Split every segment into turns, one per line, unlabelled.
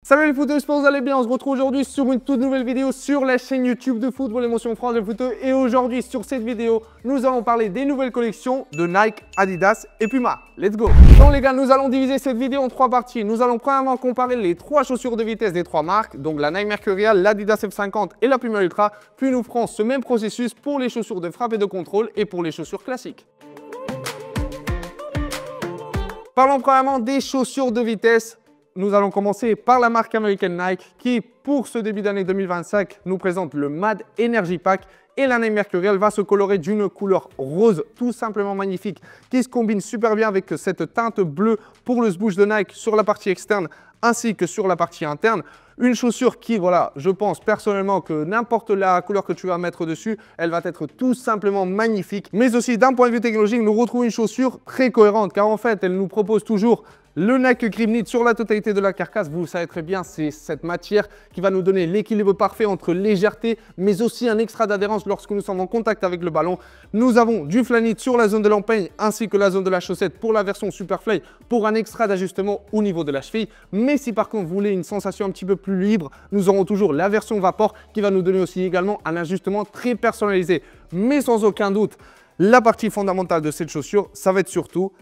Salut les footeux, j'espère que vous allez bien. On se retrouve aujourd'hui sur une toute nouvelle vidéo sur la chaîne YouTube de Football Émotion France de footeux. Et aujourd'hui, sur cette vidéo, nous allons parler des nouvelles collections de Nike, Adidas et Puma. Let's go! Donc les gars, nous allons diviser cette vidéo en trois parties. Nous allons premièrement comparer les trois chaussures de vitesse des trois marques, donc la Nike Mercurial, l'Adidas F50 et la Puma Ultra. Puis nous ferons ce même processus pour les chaussures de frappe et de contrôle et pour les chaussures classiques. Parlons premièrement des chaussures de vitesse. Nous allons commencer par la marque américaine Nike qui, pour ce début d'année 2025, nous présente le Mad Energy Pack et la Nike Mercurial va se colorer d'une couleur rose tout simplement magnifique qui se combine super bien avec cette teinte bleue pour le swoosh de Nike sur la partie externe ainsi que sur la partie interne. Une chaussure qui, voilà, je pense personnellement que n'importe la couleur que tu vas mettre dessus, elle va être tout simplement magnifique. Mais aussi d'un point de vue technologique, nous retrouvons une chaussure très cohérente car en fait, elle nous propose toujours le Nike Grip Knit sur la totalité de la carcasse. Vous le savez très bien, c'est cette matière qui va nous donner l'équilibre parfait entre légèreté, mais aussi un extra d'adhérence lorsque nous sommes en contact avec le ballon. Nous avons du Flyknit sur la zone de l'empeigne ainsi que la zone de la chaussette pour la version Superfly pour un extra d'ajustement au niveau de la cheville. Mais si par contre vous voulez une sensation un petit peu plus libre, nous aurons toujours la version Vapor qui va nous donner aussi également un ajustement très personnalisé. Mais sans aucun doute, la partie fondamentale de cette chaussure, ça va être surtout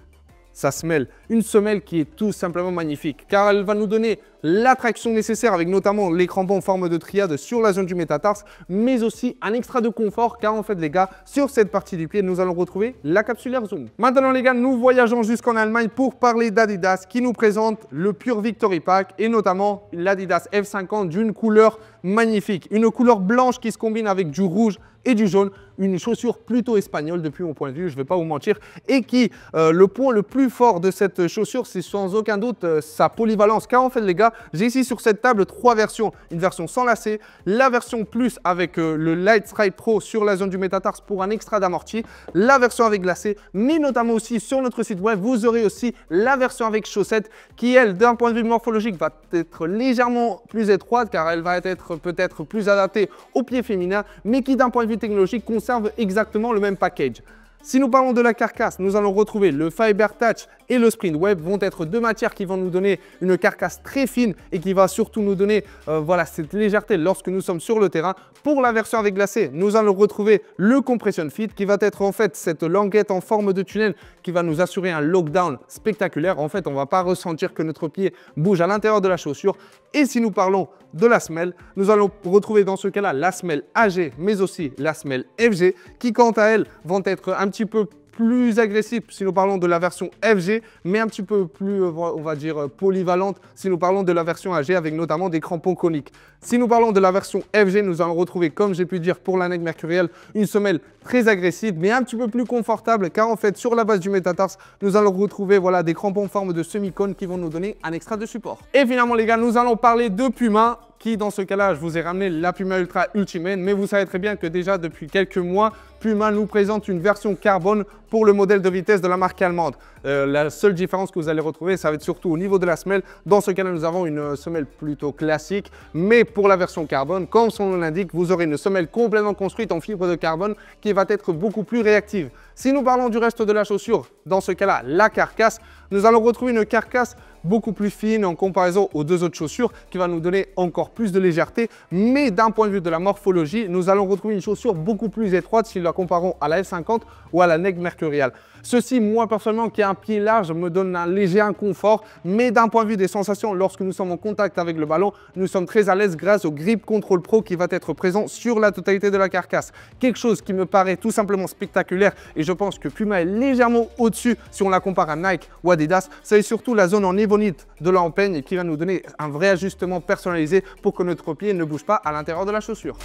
sa semelle. Une semelle qui est tout simplement magnifique car elle va nous donner la traction nécessaire avec notamment les crampons en forme de triade sur la zone du métatarse, mais aussi un extra de confort car en fait les gars, sur cette partie du pied, nous allons retrouver la capsulaire Zoom. Maintenant les gars, nous voyageons jusqu'en Allemagne pour parler d'Adidas qui nous présente le Pure Victory Pack et notamment l'Adidas F50 d'une couleur magnifique. Une couleur blanche qui se combine avec du rouge et du jaune, une chaussure plutôt espagnole depuis mon point de vue, je ne vais pas vous mentir, et qui, le point le plus fort de cette chaussure, c'est sans aucun doute sa polyvalence, car en fait les gars, j'ai ici sur cette table trois versions, une version sans lacet, la version plus avec le Light Strike Pro sur la zone du métatarse pour un extra d'amorti, la version avec lacet, mais notamment aussi sur notre site web, vous aurez aussi la version avec chaussettes, qui elle, d'un point de vue morphologique, va être légèrement plus étroite, car elle va être peut-être plus adaptée au pied féminin, mais qui d'un point de vue technologique conserve exactement le même package. Si nous parlons de la carcasse, nous allons retrouver le Fiber Touch et le Sprint Web vont être deux matières qui vont nous donner une carcasse très fine et qui va surtout nous donner voilà, cette légèreté lorsque nous sommes sur le terrain. Pour la version avec glacé, nous allons retrouver le Compression Fit qui va être en fait cette languette en forme de tunnel qui va nous assurer un lockdown spectaculaire. En fait, on ne va pas ressentir que notre pied bouge à l'intérieur de la chaussure. Et si nous parlons de la semelle, nous allons retrouver dans ce cas-là la semelle AG, mais aussi la semelle FG qui, quant à elles, vont être un petit peu plus agressif si nous parlons de la version FG, mais un petit peu plus, on va dire, polyvalente si nous parlons de la version AG avec notamment des crampons coniques. Si nous parlons de la version FG, nous allons retrouver, comme j'ai pu dire pour la Nike Mercurial, une semelle très agressive, mais un petit peu plus confortable, car en fait, sur la base du métatarse, nous allons retrouver voilà, des crampons en forme de semi-cône qui vont nous donner un extra de support. Et finalement, les gars, nous allons parler de Puma, qui dans ce cas-là, je vous ai ramené la Puma Ultra Ultimate, mais vous savez très bien que déjà depuis quelques mois, Puma nous présente une version carbone pour le modèle de vitesse de la marque allemande. La seule différence que vous allez retrouver, ça va être surtout au niveau de la semelle. Dans ce cas-là, nous avons une semelle plutôt classique, mais pour la version carbone, comme son nom l'indique, vous aurez une semelle complètement construite en fibre de carbone qui va être beaucoup plus réactive. Si nous parlons du reste de la chaussure, dans ce cas-là, la carcasse, nous allons retrouver une carcasse beaucoup plus fine en comparaison aux deux autres chaussures qui va nous donner encore plus de légèreté. Mais d'un point de vue de la morphologie, nous allons retrouver une chaussure beaucoup plus étroite si nous la comparons à la F50 ou à la Nike Mercurial. Ceci, moi personnellement, qui a un pied large, me donne un léger inconfort. Mais d'un point de vue des sensations, lorsque nous sommes en contact avec le ballon, nous sommes très à l'aise grâce au Grip Control Pro qui va être présent sur la totalité de la carcasse. Quelque chose qui me paraît tout simplement spectaculaire et je pense que Puma est légèrement au-dessus si on la compare à Nike ou Adidas. C'est surtout la zone en évonite de l'empeigne qui va nous donner un vrai ajustement personnalisé pour que notre pied ne bouge pas à l'intérieur de la chaussure.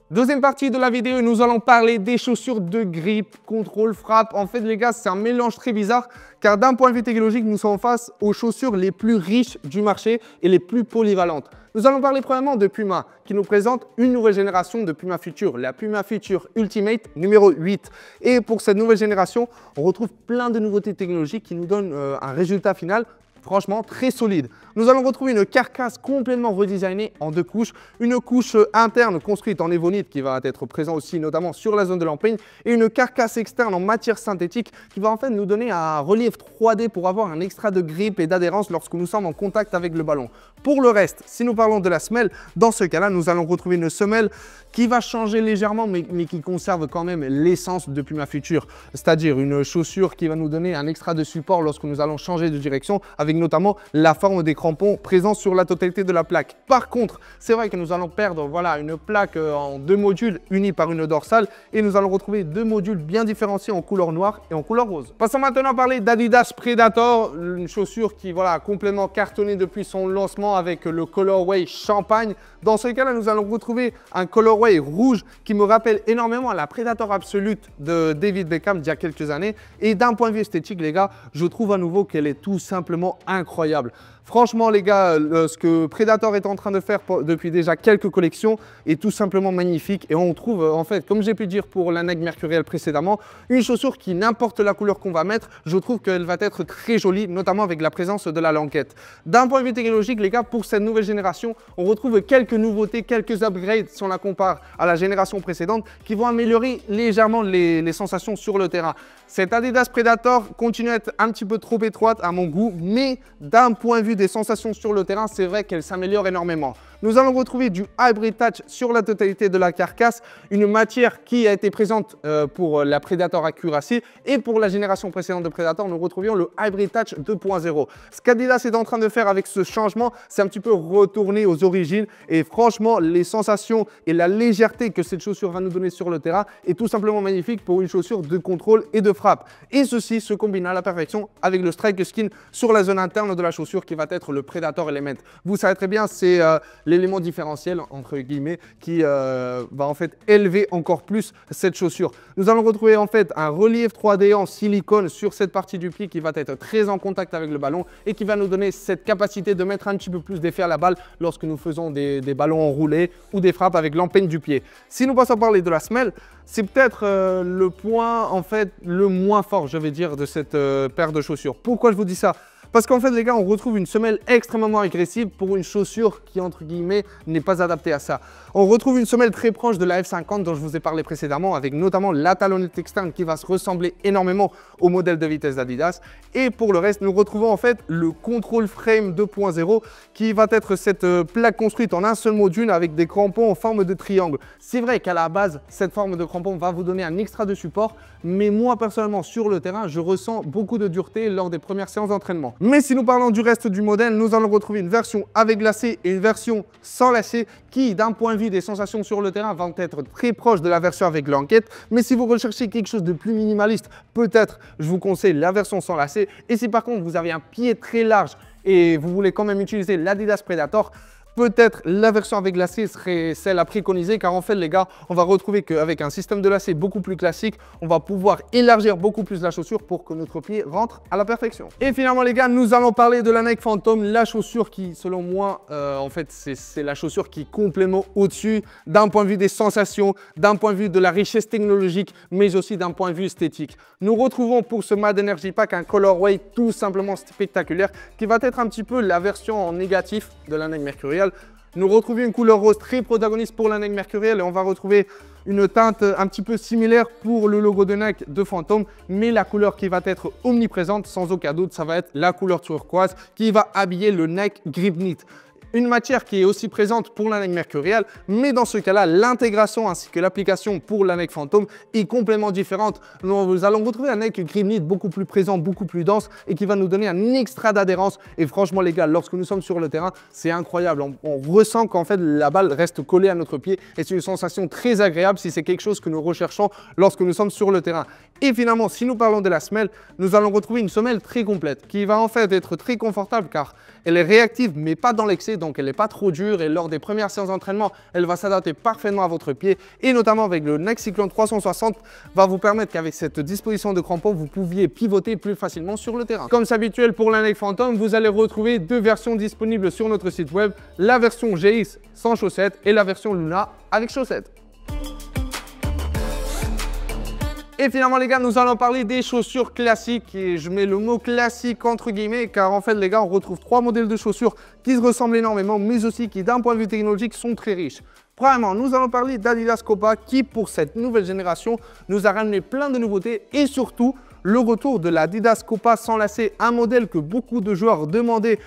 Deuxième partie de la vidéo, nous allons parler des chaussures de grip, contrôle, frappe. En fait, les gars, c'est un mélange très bizarre car d'un point de vue technologique, nous sommes face aux chaussures les plus riches du marché et les plus polyvalentes. Nous allons parler premièrement de Puma qui nous présente une nouvelle génération de Puma Future, la Puma Future Ultimate numéro 8. Et pour cette nouvelle génération, on retrouve plein de nouveautés technologiques qui nous donnent un résultat final Franchement, très solide. Nous allons retrouver une carcasse complètement redesignée en 2 couches. Une couche interne construite en évonite qui va être présent aussi notamment sur la zone de l'empeigne et une carcasse externe en matière synthétique qui va en fait nous donner un relief 3D pour avoir un extra de grippe et d'adhérence lorsque nous sommes en contact avec le ballon. Pour le reste, si nous parlons de la semelle, dans ce cas-là, nous allons retrouver une semelle qui va changer légèrement mais qui conserve quand même l'essence de Puma Future, c'est-à-dire une chaussure qui va nous donner un extra de support lorsque nous allons changer de direction avec notamment la forme des crampons présents sur la totalité de la plaque. Par contre, c'est vrai que nous allons perdre voilà, une plaque en 2 modules unis par une dorsale et nous allons retrouver 2 modules bien différenciés en couleur noire et en couleur rose. Passons maintenant à parler d'Adidas Predator, une chaussure qui voilà, a complètement cartonné depuis son lancement avec le colorway champagne. Dans ce cas-là, nous allons retrouver un colorway rouge qui me rappelle énormément à la Predator Absolute de David Beckham d'il y a quelques années. Et d'un point de vue esthétique, les gars, je trouve à nouveau qu'elle est tout simplement incroyable. Franchement, les gars, ce que Predator est en train de faire depuis déjà quelques collections est tout simplement magnifique. Et on trouve, en fait, comme j'ai pu dire pour la Nike Mercurial précédemment, une chaussure qui, n'importe la couleur qu'on va mettre, je trouve qu'elle va être très jolie, notamment avec la présence de la languette. D'un point de vue technologique, les gars, pour cette nouvelle génération, on retrouve quelques nouveautés, quelques upgrades si on la compare à la génération précédente, qui vont améliorer légèrement les sensations sur le terrain. Cette Adidas Predator continue à être un petit peu trop étroite à mon goût, mais d'un point de vue des sensations sur le terrain, c'est vrai qu'elle s'améliore énormément. Nous allons retrouver du Hybrid Touch sur la totalité de la carcasse, une matière qui a été présente pour la Predator Accuracy et pour la génération précédente de Predator, nous retrouvions le Hybrid Touch 2.0. Ce qu'Adidas est en train de faire avec ce changement, c'est un petit peu retourner aux origines et franchement, les sensations et la légèreté que cette chaussure va nous donner sur le terrain est tout simplement magnifique pour une chaussure de contrôle et de frappe. Et ceci se combine à la perfection avec le Strike Skin sur la zone interne de la chaussure qui va être le Predator Element. Vous savez très bien, c'est l'élément différentiel, entre guillemets, qui va en fait élever encore plus cette chaussure. Nous allons retrouver en fait un relief 3D en silicone sur cette partie du pied qui va être très en contact avec le ballon et qui va nous donner cette capacité de mettre un petit peu plus d'effet à la balle lorsque nous faisons des ballons enroulés ou des frappes avec l'empeigne du pied. Si nous passons à parler de la semelle, c'est peut-être le point en fait le moins fort, je vais dire, de cette paire de chaussures. Pourquoi je vous dis ça ? Parce qu'en fait, les gars, on retrouve une semelle extrêmement agressive pour une chaussure qui, entre guillemets, n'est pas adaptée à ça. On retrouve une semelle très proche de la F50 dont je vous ai parlé précédemment, avec notamment la talonnette externe qui va se ressembler énormément au modèle de vitesse d'Adidas. Et pour le reste, nous retrouvons en fait le Control Frame 2.0 qui va être cette plaque construite en un seul module avec des crampons en forme de triangle. C'est vrai qu'à la base, cette forme de crampon va vous donner un extra de support, mais moi, personnellement, sur le terrain, je ressens beaucoup de dureté lors des premières séances d'entraînement. Mais si nous parlons du reste du modèle, nous allons retrouver une version avec lacet et une version sans lacet qui, d'un point de vue des sensations sur le terrain, vont être très proches de la version avec languette. Mais si vous recherchez quelque chose de plus minimaliste, peut-être je vous conseille la version sans lacet. Et si par contre vous avez un pied très large et vous voulez quand même utiliser l'Adidas Predator, peut-être la version avec lacet serait celle à préconiser car en fait les gars, on va retrouver qu'avec un système de lacet beaucoup plus classique, on va pouvoir élargir beaucoup plus la chaussure pour que notre pied rentre à la perfection. Et finalement les gars, nous allons parler de la Nike Phantom, la chaussure qui selon moi, en fait c'est la chaussure qui est complètement au-dessus d'un point de vue des sensations, d'un point de vue de la richesse technologique, mais aussi d'un point de vue esthétique. Nous retrouvons pour ce Mad Energy Pack un colorway tout simplement spectaculaire qui va être un petit peu la version en négatif de la Nike Mercurial. Nous retrouvons une couleur rose très protagoniste pour la Nike Mercurial et on va retrouver une teinte un petit peu similaire pour le logo de Nike de Phantom, mais la couleur qui va être omniprésente sans aucun doute, ça va être la couleur turquoise qui va habiller le Nike Grip Knit. Une matière qui est aussi présente pour la Nike Mercurial, mais dans ce cas-là, l'intégration ainsi que l'application pour la Nike Phantom est complètement différente. Nous allons retrouver un Nike Grip Knit beaucoup plus présent, beaucoup plus dense et qui va nous donner un extra d'adhérence. Et franchement, les gars, lorsque nous sommes sur le terrain, c'est incroyable. On ressent qu'en fait, la balle reste collée à notre pied et c'est une sensation très agréable si c'est quelque chose que nous recherchons lorsque nous sommes sur le terrain. Et finalement, si nous parlons de la semelle, nous allons retrouver une semelle très complète qui va en fait être très confortable car elle est réactive mais pas dans l'excès, donc elle n'est pas trop dure et lors des premières séances d'entraînement, elle va s'adapter parfaitement à votre pied et notamment avec le Nike Cyclone 360 va vous permettre qu'avec cette disposition de crampons, vous pouviez pivoter plus facilement sur le terrain. Comme c'est habituel pour la Nike Phantom, vous allez retrouver 2 versions disponibles sur notre site web, la version GX sans chaussettes et la version Luna avec chaussettes. Et finalement les gars, nous allons parler des chaussures classiques et je mets le mot classique entre guillemets car en fait les gars, on retrouve 3 modèles de chaussures qui se ressemblent énormément mais aussi qui d'un point de vue technologique sont très riches. Premièrement, nous allons parler d'Adidas Copa qui pour cette nouvelle génération nous a ramené plein de nouveautés et surtout le retour de l'Adidas Copa sans lacets, un modèle que beaucoup de joueurs demandaient,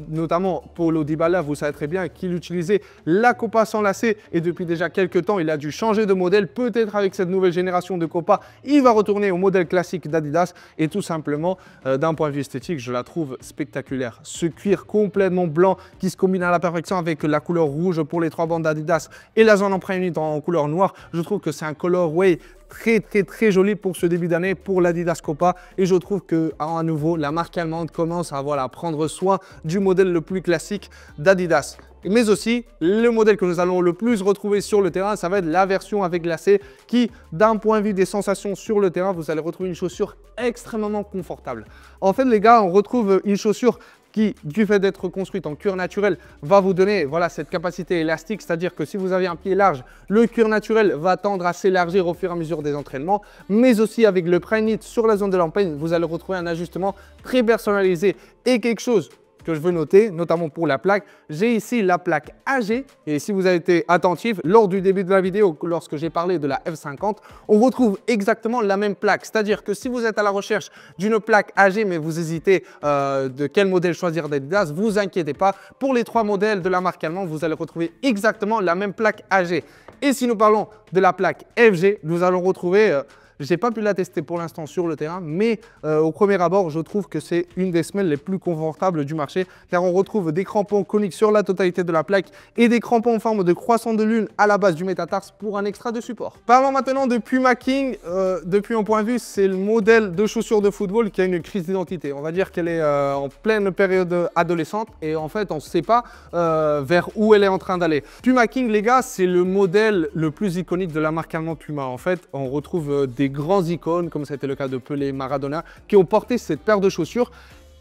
notamment Paulo Dybala, vous savez très bien qu'il utilisait la Copa sans lacets et depuis déjà quelques temps, il a dû changer de modèle. Peut-être avec cette nouvelle génération de Copa, il va retourner au modèle classique d'Adidas et tout simplement, d'un point de vue esthétique, je la trouve spectaculaire. Ce cuir complètement blanc qui se combine à la perfection avec la couleur rouge pour les 3 bandes d'Adidas et la zone emprunt unit en couleur noire, je trouve que c'est un colorway très joli pour ce début d'année pour l'Adidas Copa et je trouve que à nouveau la marque allemande commence à prendre soin du modèle le plus classique d'Adidas. Mais aussi, le modèle que nous allons le plus retrouver sur le terrain, ça va être la version avec lacets qui, d'un point de vue des sensations sur le terrain, vous allez retrouver une chaussure extrêmement confortable. En fait, les gars, on retrouve une chaussure qui, du fait d'être construite en cuir naturel, va vous donner cette capacité élastique, c'est-à-dire que si vous avez un pied large, le cuir naturel va tendre à s'élargir au fur et à mesure des entraînements, mais aussi avec le prime knit sur la zone de l'empeigne, vous allez retrouver un ajustement très personnalisé et quelque chose que je veux noter, notamment pour la plaque. J'ai ici la plaque AG et si vous avez été attentif, lors du début de la vidéo, lorsque j'ai parlé de la F50, on retrouve exactement la même plaque. C'est-à-dire que si vous êtes à la recherche d'une plaque AG, mais vous hésitez de quel modèle choisir d'Adidas, vous inquiétez pas. Pour les 3 modèles de la marque allemande, vous allez retrouver exactement la même plaque AG. Et si nous parlons de la plaque FG, nous allons retrouver... je n'ai pas pu la tester pour l'instant sur le terrain, mais au premier abord, je trouve que c'est une des semelles les plus confortables du marché car on retrouve des crampons coniques sur la totalité de la plaque et des crampons en forme de croissant de lune à la base du métatarse pour un extra de support. Parlons maintenant de Puma King. Depuis mon point de vue, c'est le modèle de chaussures de football qui a une crise d'identité. On va dire qu'elle est en pleine période adolescente et en fait, on ne sait pas vers où elle est en train d'aller. Puma King, les gars, c'est le modèle le plus iconique de la marque allemande Puma. En fait, on retrouve des grands icônes, comme c'était le cas de Pelé, Maradona, qui ont porté cette paire de chaussures.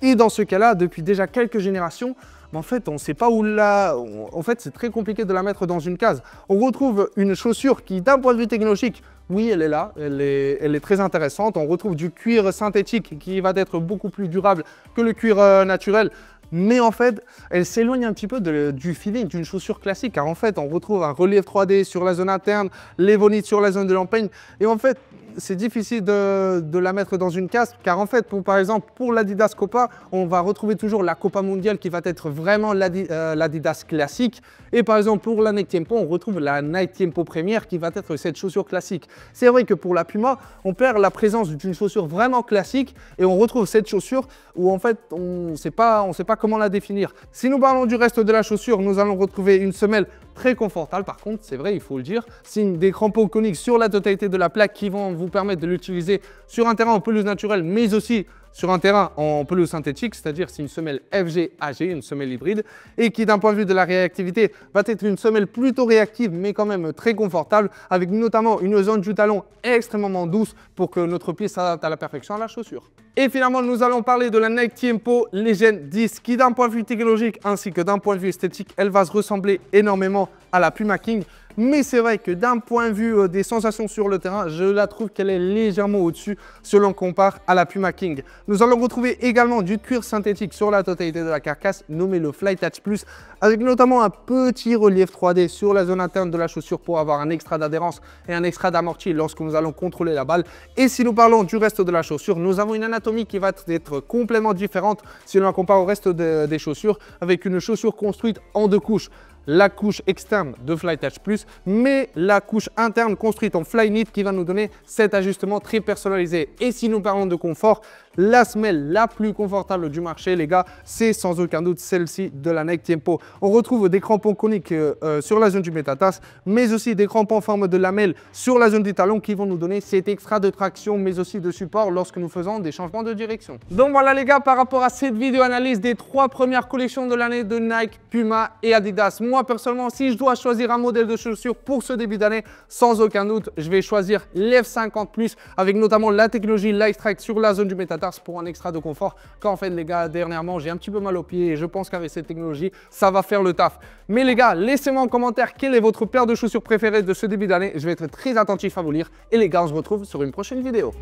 Et dans ce cas-là, depuis déjà quelques générations, en fait, on ne sait pas où la... En fait, c'est très compliqué de la mettre dans une case. On retrouve une chaussure qui, d'un point de vue technologique, oui, elle est là, elle est très intéressante. On retrouve du cuir synthétique qui va être beaucoup plus durable que le cuir naturel. Mais en fait, elle s'éloigne un petit peu du feeling d'une chaussure classique. Car en fait, on retrouve un relief 3D sur la zone interne, l'Evonite sur la zone de l'empeigne. Et en fait, c'est difficile de la mettre dans une case. Car en fait, par exemple, pour l'Adidas Copa, on va retrouver toujours la Copa mondiale qui va être vraiment l'Adidas classique. Et par exemple, pour la Nike Tiempo, on retrouve la Nike Tiempo Première qui va être cette chaussure classique. C'est vrai que pour la Puma, on perd la présence d'une chaussure vraiment classique et on retrouve cette chaussure où en fait, on ne sait pas comment la définir. Si nous parlons du reste de la chaussure, nous allons retrouver une semelle très confortable. Par contre, c'est vrai, il faut le dire, c'est des crampons coniques sur la totalité de la plaque qui vont vous permettre de l'utiliser sur un terrain en pelouse naturelle, mais aussi sur un terrain en pelouse synthétique, c'est-à-dire c'est une semelle FG AG, une semelle hybride, et qui d'un point de vue de la réactivité va être une semelle plutôt réactive, mais quand même très confortable, avec notamment une zone du talon extrêmement douce pour que notre pied s'adapte à la perfection à la chaussure. Et finalement, nous allons parler de la Nike Tiempo Legend 10, qui d'un point de vue technologique ainsi que d'un point de vue esthétique, elle va se ressembler énormément à la Puma King. Mais c'est vrai que d'un point de vue des sensations sur le terrain, je la trouve qu'elle est légèrement au-dessus si l'on compare à la Puma King. Nous allons retrouver également du cuir synthétique sur la totalité de la carcasse, nommé le Flytouch Plus, avec notamment un petit relief 3D sur la zone interne de la chaussure pour avoir un extra d'adhérence et un extra d'amorti lorsque nous allons contrôler la balle. Et si nous parlons du reste de la chaussure, nous avons une anatomie qui va être complètement différente si l'on la compare au reste des chaussures, avec une chaussure construite en 2 couches. La couche externe de Flytouch Plus, mais la couche interne construite en Flyknit qui va nous donner cet ajustement très personnalisé. Et si nous parlons de confort, la semelle la plus confortable du marché, les gars, c'est sans aucun doute celle-ci de la Nike Tiempo. On retrouve des crampons coniques sur la zone du métatarse, mais aussi des crampons en forme de lamelle sur la zone du talon qui vont nous donner cet extra de traction, mais aussi de support lorsque nous faisons des changements de direction. Donc voilà les gars, par rapport à cette vidéo analyse des 3 premières collections de l'année de Nike, Puma et Adidas. Moi personnellement, si je dois choisir un modèle de chaussures pour ce début d'année, sans aucun doute, je vais choisir l'F50 Plus avec notamment la technologie Light Strike sur la zone du métatarse tarse pour un extra de confort. Quand en fait les gars, dernièrement j'ai un petit peu mal aux pieds et je pense qu'avec cette technologie, ça va faire le taf. Mais les gars, laissez-moi en commentaire quelle est votre paire de chaussures préférée de ce début d'année. Je vais être très attentif à vous lire. Et les gars, on se retrouve sur une prochaine vidéo.